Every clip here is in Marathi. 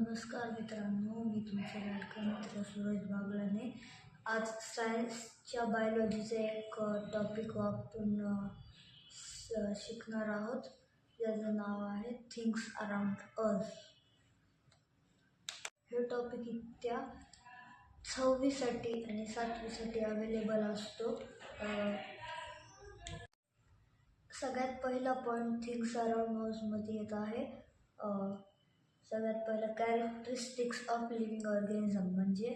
नमस्कार मित्रांनो, मी तुमचा लाडका मित्र सूरज बागलाने. आज सायन्सच्या बायोलॉजीचे एक टॉपिक आपण शिकणार आहोत, ज्याचं नाव आहे थिंग्स अराउंड अस. हे टॉपिक इत्या 6वीसाठी आणि 7वीसाठी अवेलेबल असतो. सगळ्यात पहिला पॉईंट थिंग्स अराउंड असमध्ये येत आहे. सगळ्यात पहिलं कॅरेक्टरिस्टिक्स ऑफ लिव्हिंग ऑर्गॅनिझम, म्हणजे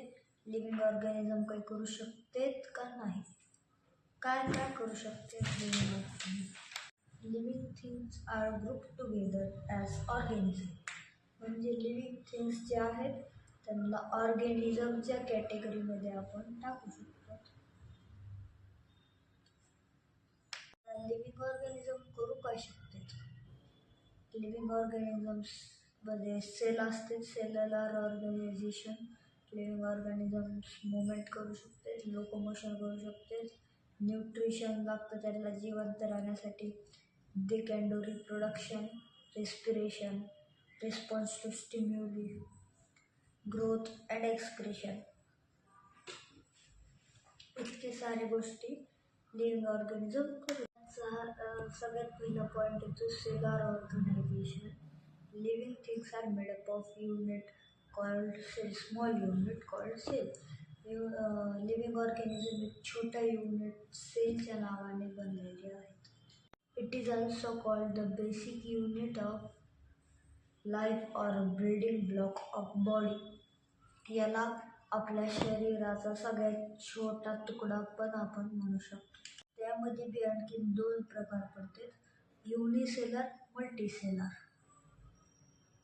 लिव्हिंग ऑर्गॅनिझम काही करू शकतेत का नाही, काय काय करू शकते living organism. Living things are group together as organism, म्हणजे लिव्हिंग थिंग्स जे आहेत त्यांना ऑर्गॅनिझमच्या कॅटेगरीमध्ये आपण टाकू शकतो. लिव्हिंग ऑर्गॅनिझम करू काय शकते. लिव्हिंग ऑर्गॅनिझम्समध्ये सेल असते, cellular organisation. Living organisms movement करू शकते, लोकोमोशन करू शकते, न्यूट्रिशन लागतं त्याला जिवंत राहण्यासाठी. They can do reproduction, respiration, response to stimuli, growth and excretion. इतके सारे गोष्टी लिव्हिंग ऑर्गॅनिझम करू. सगळ्यात पहिला पॉईंट येतो cellular organisation. Living things are made up of unit called cell, small unit called cell. Living organism एक छोट्या युनिट सेलच्या नावाने बनलेले आहेत. It is also called the basic unit of life और बिल्डिंग ब्लॉक ऑफ बॉडी. याला आपल्या शरीराचा सगळ्यात छोटा तुकडा पण आपण म्हणू शकतो. त्यामध्ये बी आणखी 2 प्रकार पडतात, युनिसेलर, मल्टीसेलर.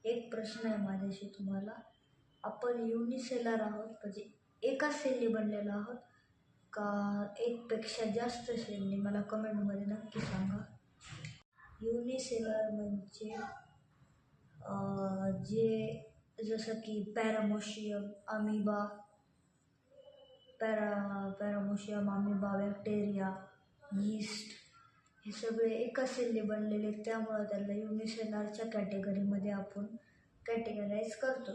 एक प्रश्न आहे माझ्याशी तुम्हाला, आपण युनिसेलर आहोत म्हणजे एका सेलने बनलेला आहोत का एकपेक्षा जास्त सेलने, मला कमेंटमध्ये नक्की सांगा. युनिसेलर म्हणजे जे जसं की पॅरामोशियम, अमिबा, पॅरामोशियम, अमिबा, बॅक्टेरिया, यीस्ट, हे सगळे एका सेलने बनलेले, त्यामुळे त्याला युनिसेलरच्या कॅटेगरीमध्ये आपण कॅटेगराईज करतो.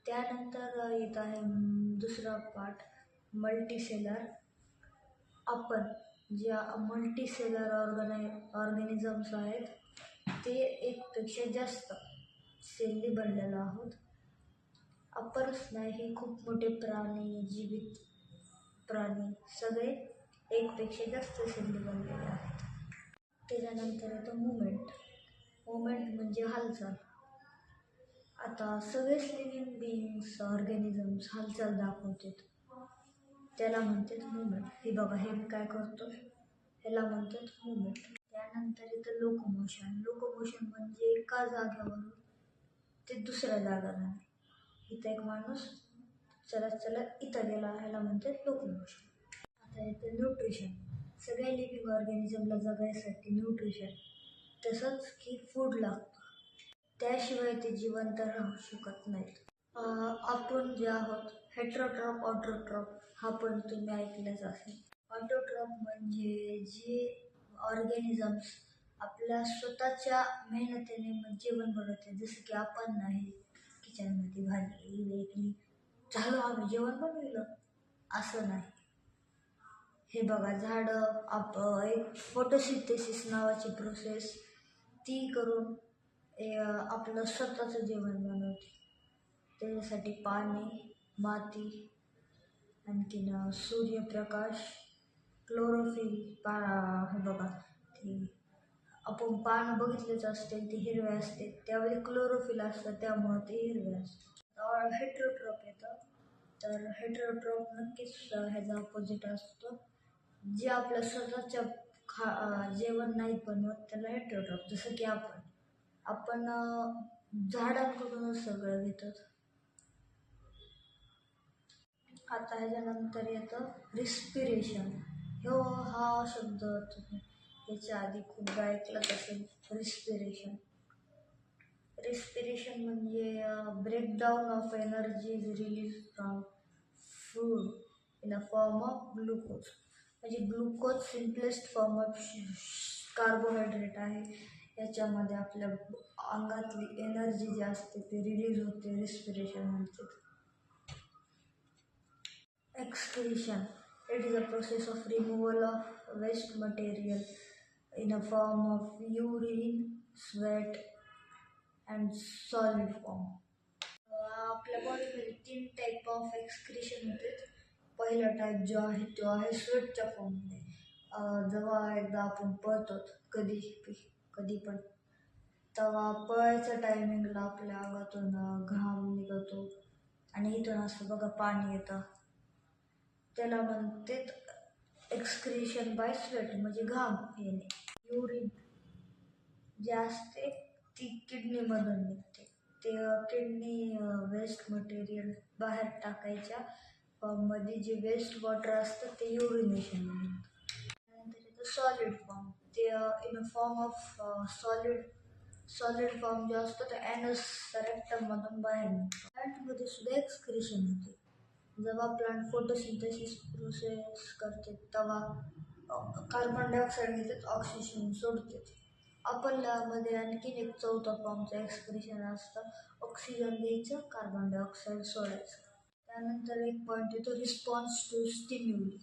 त्यानंतर येत आहे दुसरा पार्ट, मल्टीसेलर. आपण ज्या मल्टीसेलर ऑर्गॅनिझम्स आहेत ते एकपेक्षा जास्त सेलने बनलेलो आहोत. आपणच नाही, हे खूप मोठे प्राणी, जीवित प्राणी सगळे एकपेक्षा जास्त सेलने बनलेले आहेत. त्याच्यानंतर येतं मुवमेंट. मुवमेंट म्हणजे हालचाल. आता सगळेच लिव्हिंग बिईंग्स, ऑर्गॅनिझम्स हालचाल दाखवतात, त्याला म्हणतात मुवमेंट. हे बघा, हे मी काय करतो, ह्याला म्हणतात मुवमेंट. त्यानंतर येतं लोकोमोशन. लोकोमोशन म्हणजे एका जागेवरून ते दुसऱ्या जागा जाणे. इथं एक माणूस चलत चलत इथं गेला, ह्याला म्हणतात लोकोमोशन. आता येतं न्यूट्रिशन. सगळ्या लिव्हिंग ऑर्गॅनिझमला जगायसाठी न्यूट्रिशन, तसंच की फूड लागतं, त्याशिवाय ते जिवंत राहू शकत नाहीत. आपण जे आहोत हेट्रोट्रॉप, ऑटोट्रॉप, हा पण तुम्ही ऐकलंच असेल. ऑटोट्रॉप म्हणजे जे ऑर्गॅनिझम्स आपल्या स्वतःच्या मेहनतीने जेवण बनवते, जसं की आपण नाही किचनमध्ये भाजी वेगळी झालं आम्ही जेवण बनवलं, असं नाही. हे बघा, झाडं एक फोटोसिंथेसिस नावाची प्रोसेस ती करून आपलं स्वतःचं जेवण बनवते. त्याच्यासाठी पाणी, माती, आणखीन सूर्यप्रकाश, क्लोरोफिल. हे बघा, ते आपण पानं बघितलेच असते, ते हिरवे असते, त्यावेळी क्लोरोफिल असतं, त्यामुळे ते हिरवे असते. हेट्रोट्रॉप येतं, तर हेट्रोट्रॉप नक्कीच ह्याचा अपोजिट असतो. जे आपल्या स्वतःच्या जेवण नाही बनवत त्याला हेट्रोट्रॉप. जसं की आपण झाडांकडूनच सगळं घेतो. आता ह्याच्यानंतर येतं रिस्पिरेशन. हा शब्द तुम्ही याच्या आधी खूपदा ऐकलंच असेल, रिस्पिरेशन. रिस्पिरेशन म्हणजे breakdown of energy is release from food in a form of glucose. म्हणजे glucose simplest form of carbohydrate आहे. याच्यामध्ये आपल्या अंगातली एनर्जी जी असते ती रिलीज होते, रिस्पिरेशन म्हणते. Excretion. It is a process of removal of waste material in a form of urine, sweat and solid form. आपल्या बॉडीमध्ये 3 टाईप ऑफ एक्सक्रिशन होते. पहिला टाईप जो आहे तो आहे स्वेटच्या फॉर्ममध्ये. जेव्हा एकदा आपण पळतो कधी पण, तेव्हा पळायच्या टायमिंगला आपल्या अंगातून घाम निघतो आणि इथून असं बघा पाणी येतं. त्याला म्हणते एक्सक्रिशन बाय स्वेट, म्हणजे घाम येणे. युरिन जे असते ती किडनीमधून निघते. ते किडनी वेस्ट मटेरियल बाहेर टाकायच्या फॉर्ममध्ये जे वेस्ट वॉटर असतं ते युरिनेशन निघतं. त्यानंतर येतं सॉलिड फॉर्म. ते in a form of solid form जे असतं ते ॲनस रेक्टममधून बाहेर निघतं. प्लांटमध्ये सुद्धा एक्सक्रिशन होते. जेव्हा प्लांट फोटोसिंथेसिस प्रोसेस करते तेव्हा कार्बन डायऑक्साईड घेतात, ऑक्सिजन सोडते. आपल्यामध्ये आणखीन एक चौथा फॉर्मचं एक्सक्रिशन असतं. ऑक्सिजन घ्यायचं, कार्बन डायऑक्साईड सोडायचं. त्यानंतर एक पॉईंट येतो रिस्पॉन्स टू स्टिम्युली.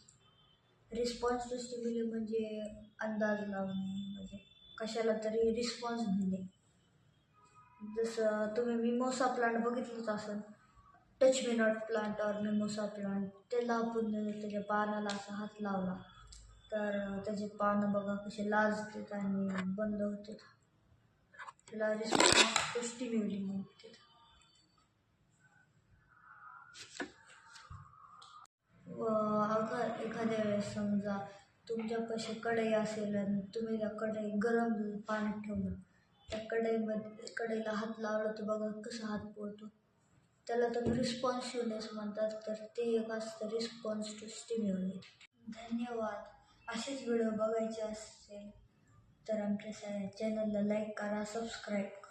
रिस्पॉन्स टू स्टिम्युली म्हणजे अंदाज लावणे, म्हणजे कशाला तरी रिस्पॉन्स घेणे. जसं तुम्ही मिमोसा प्लांट बघितलंच असेल, टच मी नॉट प्लांट और मिमोसा प्लांट. त्याला आपण त्याच्या पानाला असा हात लावला तर त्याचे पानं बघा कसे लाजतात आणि बंद होतात. त्याला रिस्पॉन्स टू स्टिम्युली म्हणतात. एखाद्या वेळेस समजा तुमच्यापाशी कढई असेल आणि तुम्ही त्या गरम पाण्यात ठेवलं, त्या कढईला हात लावला तर बघा कसा हात पोळतो. त्याला तुम्ही रिस्पॉन्सिव्हनेस म्हणतात. तर ते एक असतं रिस्पॉन्स टू स्टिम्युली. धन्यवाद. असेच व्हिडिओ बघायचे असेल तर आमच्या चॅनलला लाईक करा, सबस्क्राईब करा.